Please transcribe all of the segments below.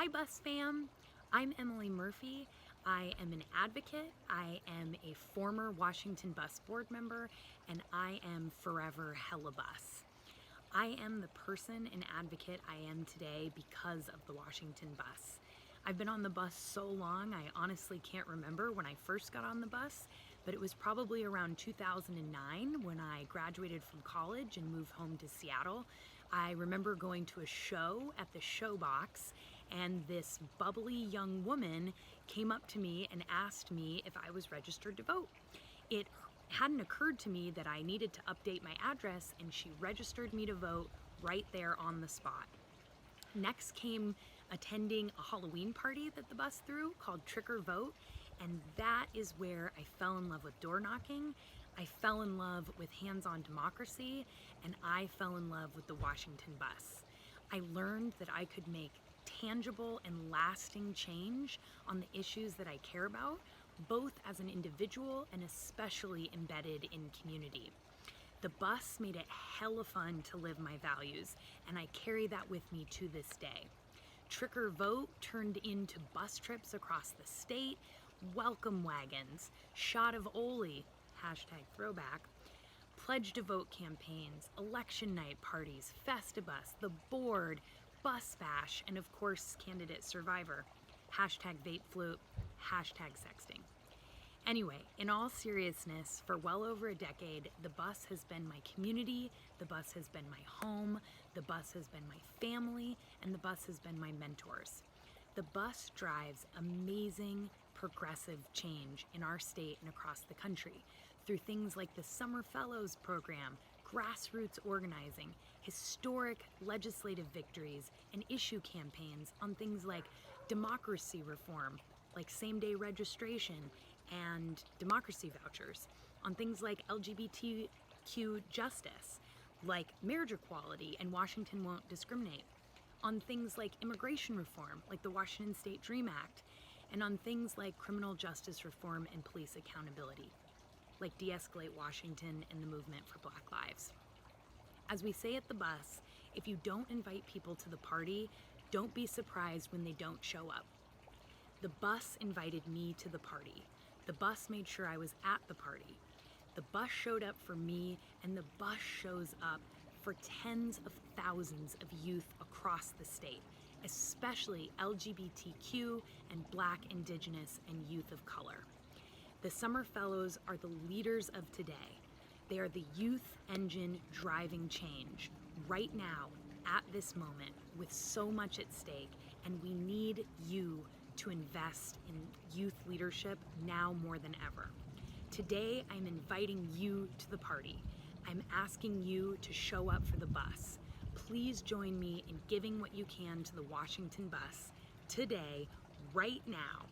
Hi Bus Fam, I'm Emily Murphy. I am an advocate, I am a former Washington Bus Board member, and I am forever hella bus. I am the person and advocate I am today because of the Washington bus. I've been on the bus so long, I honestly can't remember when I first got on the bus, but it was probably around 2009 when I graduated from college and moved home to Seattle. I remember going to a show at the Showbox, and this bubbly young woman came up to me and asked me if I was registered to vote. It hadn't occurred to me that I needed to update my address, and she registered me to vote right there on the spot. Next came attending a Halloween party that the bus threw called Trick or Vote, and that is where I fell in love with door knocking, I fell in love with hands-on democracy, and I fell in love with the Washington bus. I learned that I could make tangible and lasting change on the issues that I care about, both as an individual and especially embedded in community. The bus made it hella fun to live my values, and I carry that with me to this day. Trick or Vote turned into bus trips across the state, welcome wagons, shot of Oli, #throwback, pledge to vote campaigns, election night parties, FESTIBUS, the board, bus bash, and of course, candidate survivor, #VAPEFLUTE, #sexting. Anyway, in all seriousness, for well over a decade, the bus has been my community, the bus has been my home, the bus has been my family, and the bus has been my mentors. The bus drives amazing, progressive change in our state and across the country through things like the Summer Fellows program, grassroots organizing, historic legislative victories, and issue campaigns on things like democracy reform, like same-day registration and democracy vouchers, on things like LGBTQ justice, like marriage equality and Washington Won't Discriminate, on things like immigration reform, like the Washington State DREAM Act, and on things like criminal justice reform and police accountability, like De-Escalate Washington and the Movement for Black Lives. As we say at the bus, if you don't invite people to the party, don't be surprised when they don't show up. The bus invited me to the party. The bus made sure I was at the party. The bus showed up for me, and the bus shows up for tens of thousands of youth across the state, especially LGBTQ and Black, Indigenous, and youth of color. The Summer Fellows are the leaders of today. They are the youth engine driving change right now, at this moment, with so much at stake, and we need you to invest in youth leadership now more than ever. Today, I'm inviting you to the party. I'm asking you to show up for the bus. Please join me in giving what you can to the Washington bus today, right now.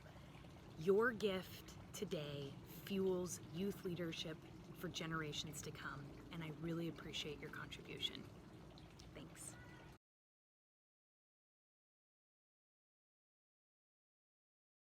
Your gift today fuels youth leadership for generations to come, and I really appreciate your contribution.